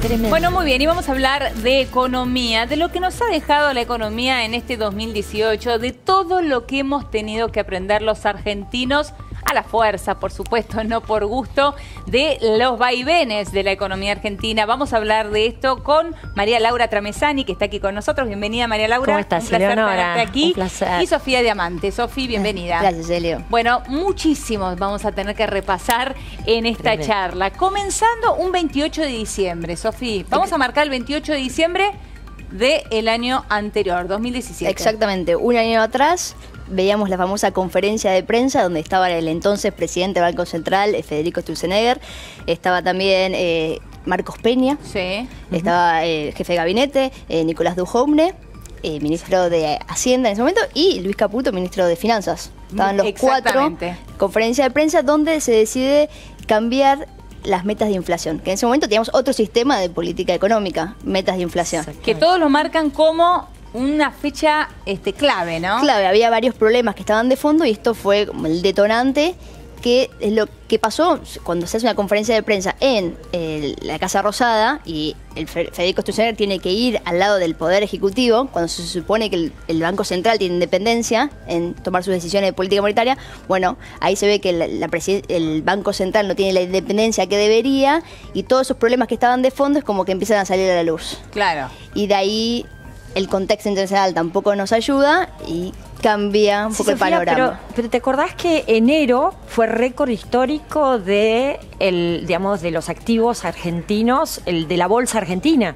Tremendo. Bueno, muy bien, y vamos a hablar de economía, de lo que nos ha dejado la economía en este 2018, de todo lo que hemos tenido que aprender los argentinos, a la fuerza, por supuesto, no por gusto, de los vaivenes de la economía argentina. Vamos a hablar de esto con María Laura Tramezzani, que está aquí con nosotros. Bienvenida, María Laura. ¿Cómo estás, Un placer Eleonora? tenerte aquí. Un placer. Y Sofía Diamante. Sofi, bienvenida. Gracias, Elio. Bueno, muchísimos vamos a tener que repasar en esta charla. Comenzando un 28 de diciembre, Sofía. Vamos a marcar el 28 de diciembre del año anterior, 2017. Exactamente. Un año atrás veíamos la famosa conferencia de prensa donde estaba el entonces presidente del Banco Central, Federico Sturzenegger. Estaba también Marcos Peña. Sí. Estaba el jefe de gabinete, Nicolás Duhovne, ministro de Hacienda en ese momento, y Luis Caputo, ministro de Finanzas. Estaban los cuatro. Conferencia de prensa donde se decide cambiar las metas de inflación, que en ese momento teníamos otro sistema de política económica, metas de inflación. Que todos lo marcan como una fecha clave, ¿no? Clave, había varios problemas que estaban de fondo y esto fue como el detonante, que es lo que pasó cuando se hace una conferencia de prensa en la Casa Rosada y el Federico Sturzenegger tiene que ir al lado del Poder Ejecutivo, cuando se supone que el Banco Central tiene independencia en tomar sus decisiones de política monetaria. Bueno, ahí se ve que el Banco Central no tiene la independencia que debería y todos esos problemas que estaban de fondo es como que empiezan a salir a la luz. Claro. Y de ahí el contexto internacional tampoco nos ayuda y cambia un poco, Sofía, el panorama. Pero ¿te acordás que enero fue récord histórico de los activos argentinos, el de la bolsa argentina?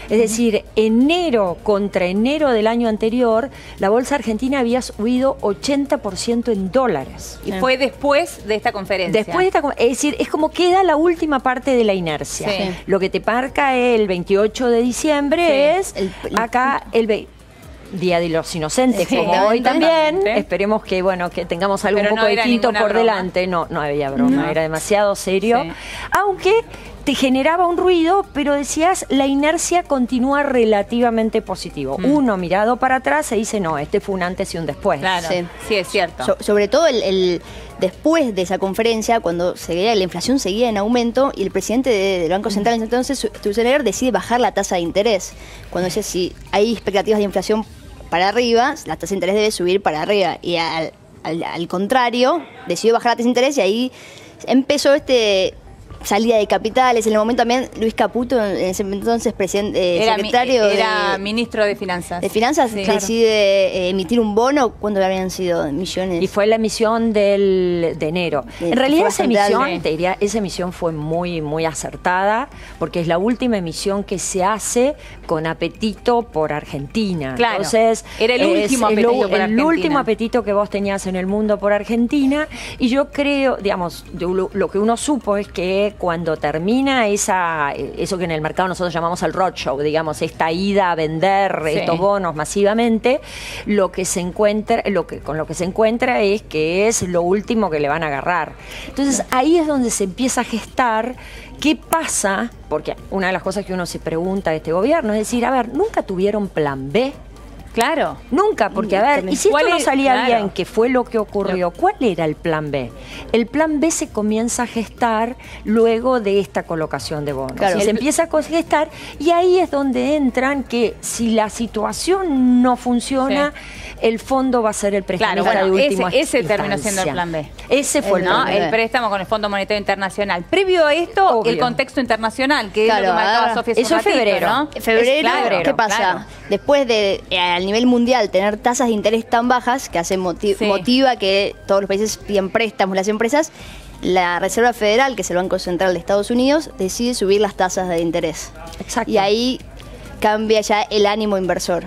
Es decir, enero contra enero del año anterior, la bolsa argentina había subido 80% en dólares. Y fue después de esta conferencia. Después de esta, es decir, es como queda la última parte de la inercia. Sí. Lo que te marca el 28 de diciembre es acá el Día de los Inocentes, como hoy también. Esperemos que que tengamos algo un poco distinto por delante. No había broma, era demasiado serio. Sí. Aunque te generaba un ruido, pero decías, la inercia continúa relativamente positivo. Uno mirado para atrás se dice, no, este fue un antes y un después. Claro, sí es cierto. Sobre todo después de esa conferencia, cuando la inflación seguía en aumento y el presidente del Banco Central entonces, Sturzenegger, decide bajar la tasa de interés. Cuando dice, si hay expectativas de inflación para arriba, la tasa de interés debe subir para arriba. Y al contrario, decidió bajar la tasa de interés y ahí empezó salida de capitales. En el momento también Luis Caputo, en ese entonces secretario era ministro de Finanzas. De Finanzas, sí, decide emitir un bono. ¿Cuánto habían sido? Millones. Y fue la emisión de enero. En realidad esa emisión fue muy, muy acertada, porque es la última emisión que se hace con apetito por Argentina. Claro. Entonces, era el último apetito por Argentina. El último apetito que vos tenías en el mundo por Argentina. Y yo creo, lo que uno supo es que cuando termina eso que en el mercado nosotros llamamos el roadshow, esta ida a vender estos bonos masivamente, con lo que se encuentra es que es lo último que le van a agarrar. Entonces ahí es donde se empieza a gestar qué pasa, porque una de las cosas que uno se pregunta de este gobierno es decir, a ver, ¿nunca tuvieron plan B? Claro. Nunca, porque a ver, y si esto no salía bien, ¿qué fue lo que ocurrió? ¿Cuál era el plan B? El plan B se comienza a gestar luego de esta colocación de bonos. Claro. Se empieza a gestar y ahí es donde entran que si la situación no funciona, el fondo va a ser el prestamista de última ese terminó siendo el plan B. Ese fue el préstamo con el Fondo Monetario Internacional. Previo a esto, el contexto internacional, que es lo que marcaba Sofía. Eso es febrero. ¿no? Febrero, ¿qué pasa? Claro. Después de al nivel mundial tener tasas de interés tan bajas que motiva que todos los países piden préstamos, las empresas, la Reserva Federal, que es el Banco Central de Estados Unidos, decide subir las tasas de interés. Exacto. Y ahí cambia ya el ánimo inversor.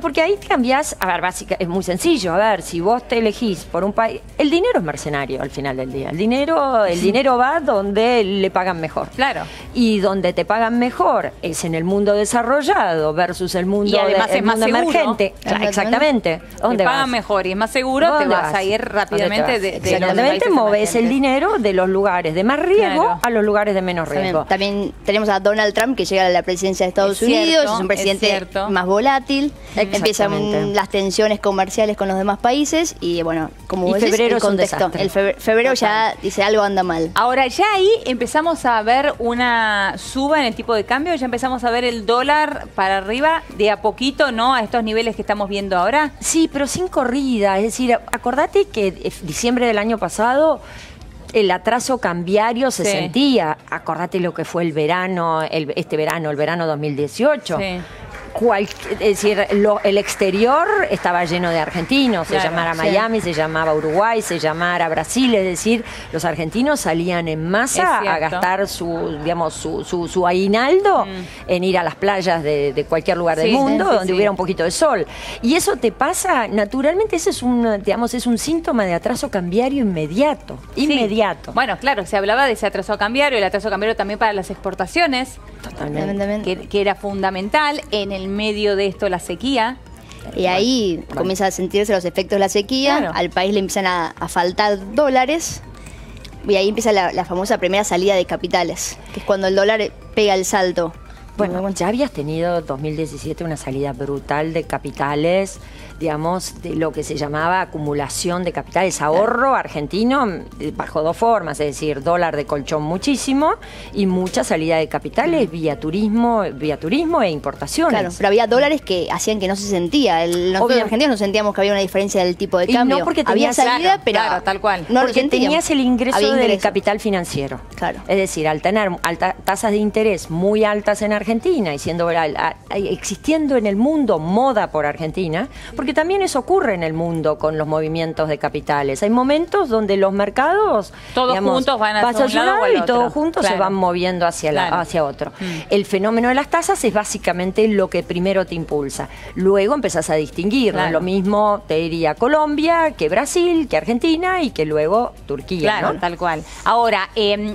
Porque ahí cambias, a ver, básicamente es muy sencillo, a ver, si vos te elegís por un país, el dinero es mercenario al final del día, el dinero va donde le pagan mejor. Claro. Y donde te pagan mejor es en el mundo desarrollado versus el mundo, y además es más emergente. Exactamente. ¿Dónde te pagan mejor y es más seguro, te vas a ir rápidamente Exactamente, moves el dinero de los lugares de más riesgo a los lugares de menos riesgo. También tenemos a Donald Trump, que llega a la presidencia de Estados Unidos es un presidente más volátil, empiezan las tensiones comerciales con los demás países y bueno, como vos decís, el contexto. El febrero ya dice algo anda mal. Ahora, ya ahí empezamos a ver una suba en el tipo de cambio, ya empezamos a ver el dólar para arriba de a poquito, ¿no? A estos niveles que estamos viendo ahora. Sí, pero sin corrida. Es decir, acordate que diciembre del año pasado el atraso cambiario se sentía. Acordate lo que fue el verano, el verano 2018. Sí. Es decir, el exterior estaba lleno de argentinos, se llamara Miami, se llamaba Uruguay, se llamara Brasil, es decir, los argentinos salían en masa a gastar su aguinaldo en ir a las playas de cualquier lugar del mundo donde hubiera un poquito de sol. Y eso te pasa, naturalmente, ese es un síntoma de atraso cambiario inmediato. Bueno, claro, se hablaba de ese atraso cambiario, el atraso cambiario también para las exportaciones. Totalmente. Que era fundamental. En el medio de esto la sequía. Y ahí comienza a sentirse los efectos de la sequía, al país le empiezan a faltar dólares y ahí empieza la famosa primera salida de capitales, que es cuando el dólar pega el salto. Bueno, ya habías tenido 2017 una salida brutal de capitales, digamos, de lo que se llamaba acumulación de capitales. Ahorro argentino bajo dos formas, es decir, dólar de colchón muchísimo y mucha salida de capitales vía turismo e importaciones. Claro, pero había dólares que hacían que no se sentía. Nosotros argentinos no sentíamos que había una diferencia del tipo de cambio. No porque había salida, pero tal cual. No porque tenías el ingreso del capital financiero. Claro. Es decir, al tener tasas de interés muy altas en Argentina y siendo existiendo en el mundo moda por Argentina, porque también eso ocurre en el mundo con los movimientos de capitales. Hay momentos donde los mercados todos juntos van hacia un lado o al y otro. Todos juntos se van moviendo hacia otro. El fenómeno de las tasas es básicamente lo que primero te impulsa. Luego empezás a distinguir, ¿no? Lo mismo te diría Colombia, que Brasil, que Argentina y que luego Turquía. Claro, ¿no? Tal cual. Ahora,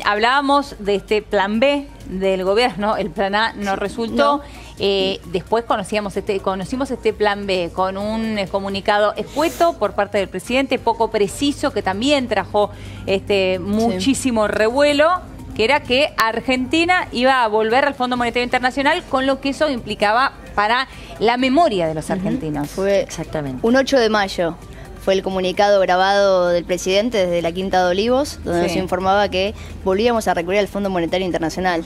hablábamos de este plan B del gobierno, el plan A no resultó. Después conocimos este plan B con un comunicado escueto por parte del presidente, poco preciso, que también trajo muchísimo revuelo, que era que Argentina iba a volver al Fondo Monetario Internacional, con lo que eso implicaba para la memoria de los argentinos. Fue exactamente un 8 de mayo. Fue el comunicado grabado del presidente desde la Quinta de Olivos, donde nos informaba que volvíamos a recurrir al Fondo Monetario Internacional.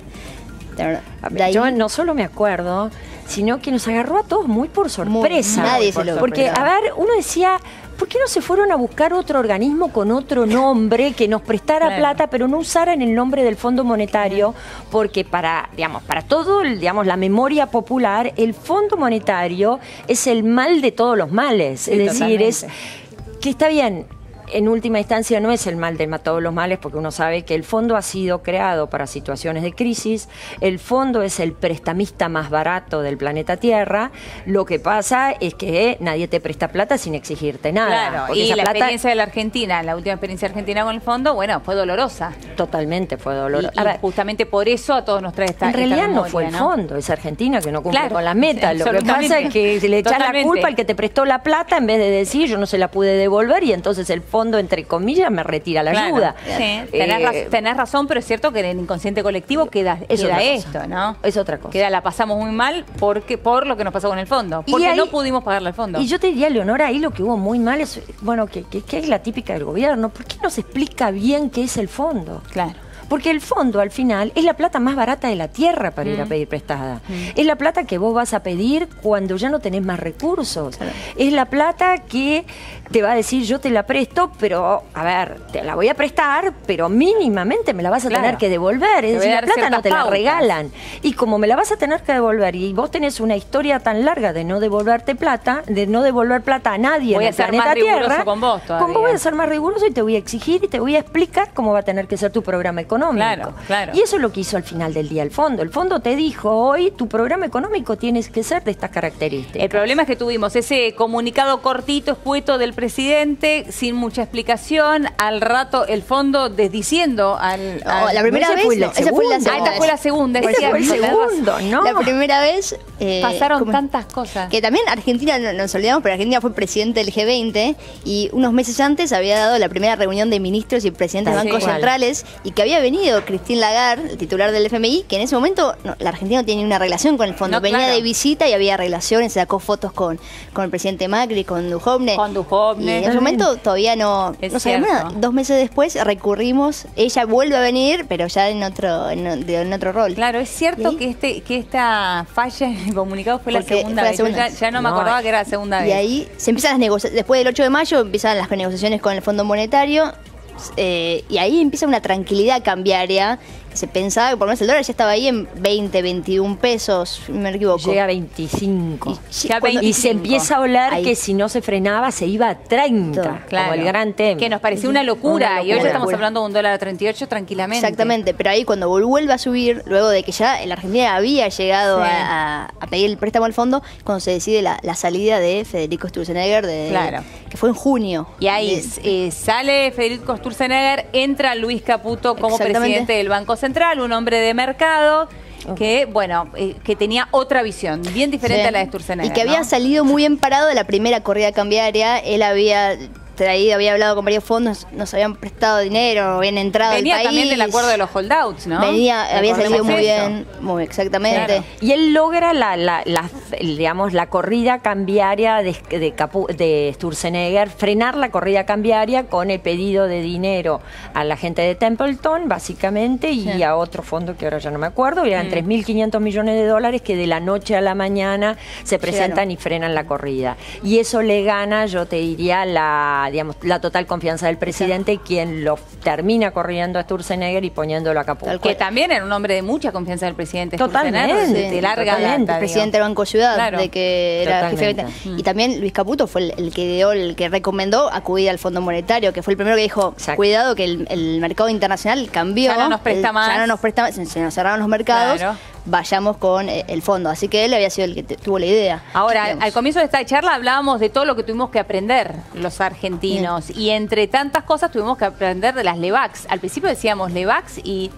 Yo no solo me acuerdo, sino que nos agarró a todos muy por sorpresa. Nadie se lo Porque, a ver, uno decía, ¿por qué no se fueron a buscar otro organismo con otro nombre que nos prestara plata, pero no usaran el nombre del Fondo Monetario? Porque para todo, la memoria popular, el Fondo Monetario es el mal de todos los males. Es decir, es que está bien. En última instancia no es el mal de todos los males, porque uno sabe que el fondo ha sido creado para situaciones de crisis, el fondo es el prestamista más barato del planeta Tierra, lo que pasa es que nadie te presta plata sin exigirte nada. Claro, y la experiencia de la Argentina, la última experiencia argentina con el fondo, bueno, fue dolorosa. Totalmente fue dolorosa. Y justamente por eso a todos nos trae esta realidad memoria, no fue el fondo, es Argentina que no cumple con la meta. Lo que pasa es que le echás la culpa al que te prestó la plata en vez de decir yo no se la pude devolver y entonces el fondo, entre comillas, me retira la ayuda. Sí, tenés razón, pero es cierto que en el inconsciente colectivo queda esto, ¿no? Es otra cosa. La pasamos muy mal por lo que nos pasó con el fondo, porque no pudimos pagarle al fondo. Y yo te diría, Leonora, ahí lo que hubo muy mal es, que es la típica del gobierno. ¿Por qué no se explica bien qué es el fondo? Claro. Porque el fondo, al final, es la plata más barata de la tierra para ir a pedir prestada. Es la plata que vos vas a pedir cuando ya no tenés más recursos. Claro. Es la plata que te va a decir, yo te la presto, pero, a ver, te la voy a prestar, pero mínimamente me la vas a tener que devolver. Es decir, la plata no te la regalan. Y como me la vas a tener que devolver, y vos tenés una historia tan larga de no devolverte plata, de no devolver plata a nadie en el planeta Tierra, con vos voy a ser más riguroso y te voy a exigir y te voy a explicar cómo va a tener que ser tu programa económico. Claro. Y eso es lo que hizo al final del día el fondo. El fondo te dijo, hoy tu programa económico tienes que ser de estas características. El problema es que tuvimos ese comunicado cortito, escueto del presidente, sin mucha explicación. Al rato el fondo desdiciendo la primera vez fue la segunda. Esta fue la segunda. Ese fue el segundo, ¿no? La primera vez... pasaron tantas cosas. Que también Argentina, no nos olvidamos, pero Argentina fue presidente del G20 y unos meses antes había dado la primera reunión de ministros y presidentes de bancos centrales y que había venido Christine Lagarde, el titular del FMI, que en ese momento la Argentina no tenía una relación con el fondo. Venía de visita y había relaciones, sacó fotos con el presidente Macri, con Duhovne. Y en ese momento todavía no sabíamos nada. 2 meses después recurrimos, ella vuelve a venir, pero ya en otro rol. Claro, es cierto que esta falla en el comunicado fue la segunda vez. Ya no me acordaba que era la segunda vez. Y ahí se empiezan las negociaciones. Después del 8 de mayo empiezan las negociaciones con el Fondo Monetario. Y ahí empieza una tranquilidad cambiaria, que se pensaba que por lo menos el dólar ya estaba ahí en 20, 21 pesos, no me equivoco. Llega a 25. Y se empieza a hablar que si no se frenaba se iba a 30, como el gran tema. Que nos pareció una locura, y hoy ya estamos hablando de un dólar a 38 tranquilamente. Exactamente, pero ahí cuando vuelve a subir, luego de que ya la Argentina había llegado a pedir el préstamo al fondo, cuando se decide la salida de Federico Sturzenegger, que fue en junio. Y ahí sale Federico Sturzenegger, entra Luis Caputo como presidente del Banco Central, un hombre de mercado que, que tenía otra visión, bien diferente a la de Sturzenegger. Y que había salido muy bien parado de la primera corrida cambiaria. Él había hablado con varios fondos, nos habían prestado dinero, habían entrado al país. Venía también del acuerdo de los holdouts, ¿no? Había salido muy bien, exactamente. Claro. Y él logra la corrida cambiaria de Sturzenegger, frenar la corrida cambiaria con el pedido de dinero a la gente de Templeton, básicamente, y a otro fondo que ahora ya no me acuerdo, eran 3.500 millones de dólares que de la noche a la mañana se presentan y frenan la corrida. Y eso le gana, yo te diría, la total confianza del presidente, quien lo termina corriendo a Sturzenegger y poniéndolo a Caputo. Que también era un hombre de mucha confianza del presidente. Totalmente. De larga data, el presidente del Banco Ciudad, de que era jefe. Y también Luis Caputo fue el que recomendó acudir al Fondo Monetario, que fue el primero que dijo, cuidado que el mercado internacional cambió. Ya no nos presta más. Ya no nos presta más, se nos cerraron los mercados. Vayamos con el fondo. Así que él había sido el que tuvo la idea. Ahora, al comienzo de esta charla hablábamos de todo lo que tuvimos que aprender los argentinos. Y entre tantas cosas tuvimos que aprender de las LEVAX. Al principio decíamos LEVAX y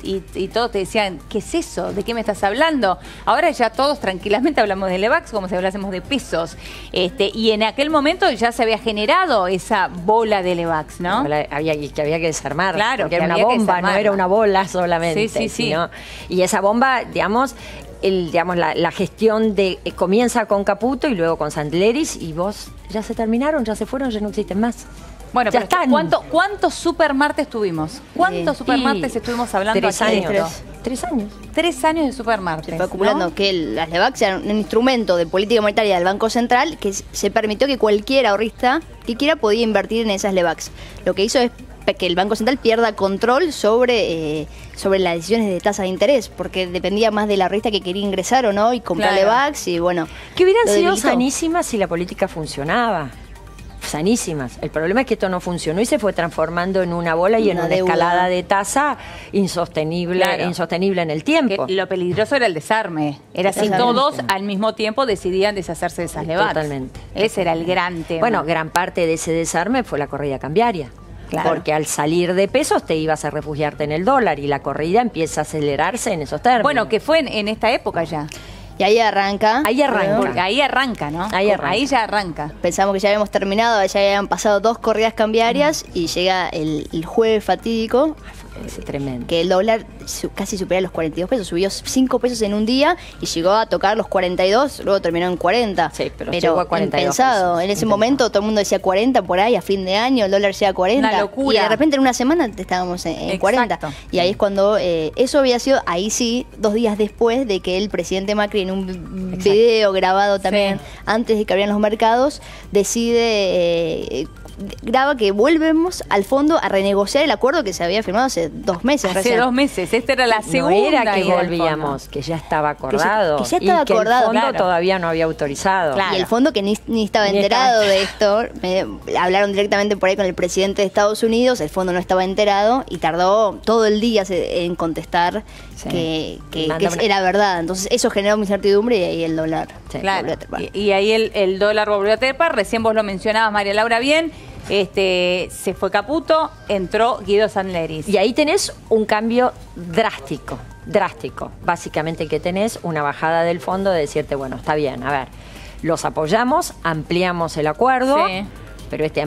todos te decían, ¿qué es eso? ¿De qué me estás hablando? Ahora ya todos tranquilamente hablamos de LEVAX como si hablásemos de pesos. Y en aquel momento ya se había generado esa bola de LEVAX, ¿no? Había que desarmar. Claro, porque era una bomba, no era una bola solamente. Sí. Y esa bomba, la gestión comienza con Caputo y luego con Sandleris, y vos ya se terminaron, ya se fueron, ya no existen más. Bueno, ya pero están. ¿Cuántos supermartes tuvimos? ¿Cuántos supermartes estuvimos hablando? 3 años. 3 años de supermartes. Se fue acumulando, que las LEVAX eran un instrumento de política monetaria del Banco Central que se permitió que cualquier ahorrista que quiera podía invertir en esas LEVAX. Lo que hizo es que el Banco Central pierda control sobre las decisiones de tasa de interés, porque dependía más del ahorrista que quería ingresar o no y comprar LEVAX y que hubieran sido sanísimas si la política funcionaba. Sanísimas. El problema es que esto no funcionó y se fue transformando en una bola y en una escalada de tasa insostenible en el tiempo. Que lo peligroso era el desarme. Era si todos al mismo tiempo decidían deshacerse de esas LEVAX. Totalmente. Ese era el gran tema. Bueno, gran parte de ese desarme fue la corrida cambiaria. Claro. Porque al salir de pesos te ibas a refugiarte en el dólar y la corrida empieza a acelerarse en esos términos. Bueno, que fue en esta época ya. Y ahí arranca. Ahí arranca, ¿no? Ahí ya arranca. Pensamos que ya habíamos terminado, ya habían pasado 2 corridas cambiarias y llega el jueves fatídico. Es tremendo. Que el dólar casi supera los 42 pesos, subió 5 pesos en un día y llegó a tocar los 42, luego terminó en 40. Sí, pero llegó a 42 impensado. pesos. En ese momento todo el mundo decía 40 por ahí, a fin de año el dólar llega a 40. Una locura. Y de repente en una semana estábamos en 40. Y ahí es cuando eso había sido, ahí sí, 2 días después de que el presidente Macri en un video grabado también, antes de que abrieran los mercados, graba que volvemos al fondo a renegociar el acuerdo que se había firmado hace 2 meses. Hace 2 meses, esta era la segunda. No era que volvíamos, que ya estaba acordado. Que ya estaba acordado. El fondo todavía no había autorizado. Claro. Y el fondo que ni estaba enterado de esto, hablaron directamente por ahí con el presidente de Estados Unidos, el fondo no estaba enterado y tardó todo el día en contestar que era verdad. Entonces eso generó incertidumbre y ahí el dólar volvió a trepar. Y ahí el dólar volvió a trepar, recién vos lo mencionabas, María Laura, bien. Se fue Caputo, entró Guido Sandleris. Y ahí tenés un cambio drástico. Básicamente que tenés una bajada del fondo de decirte, bueno, está bien, a ver, los apoyamos, ampliamos el acuerdo, pero esta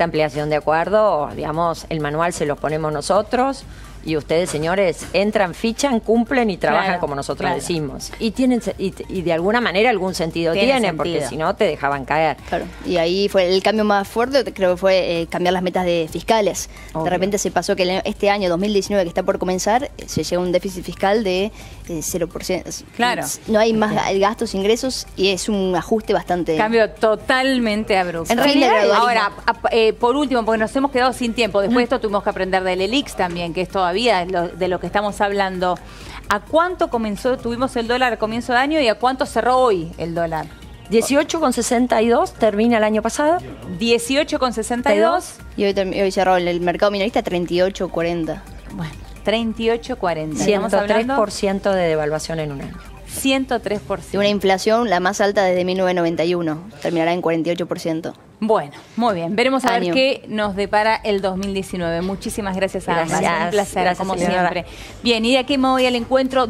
ampliación de acuerdo, digamos, el manual se los ponemos nosotros, Y ustedes, señores, entran, fichan, cumplen y trabajan Claro, como nosotros claro. decimos. Y tienen y de alguna manera algún sentido Tiene tiene, sentido. porque si no te dejaban caer. Claro, y ahí fue el cambio más fuerte, creo que fue cambiar las metas de fiscales. Obvio. De repente se pasó que este año 2019 que está por comenzar, se llegó a un déficit fiscal de 0%. Claro. No hay más gastos, ingresos, y es un ajuste bastante... Cambio totalmente abrupto. En realidad, ahora, por último, porque nos hemos quedado sin tiempo, después de esto tuvimos que aprender del ELIX también, que es todavía de lo que estamos hablando. ¿A cuánto tuvimos el dólar al comienzo de año y a cuánto cerró hoy el dólar? 18,62 termina el año pasado. 18,62. Y hoy cerró el mercado minorista 38.40. Bueno, 38,40. Estamos hablando 103% de devaluación en un año. 103%. De una inflación la más alta desde 1991. Terminará en 48%. Bueno, muy bien. Veremos a ver Año. qué nos depara el 2019. Muchísimas gracias a ambas. Gracias. Un placer, Gracias, como señora. siempre. Bien, y de aquí me voy al encuentro.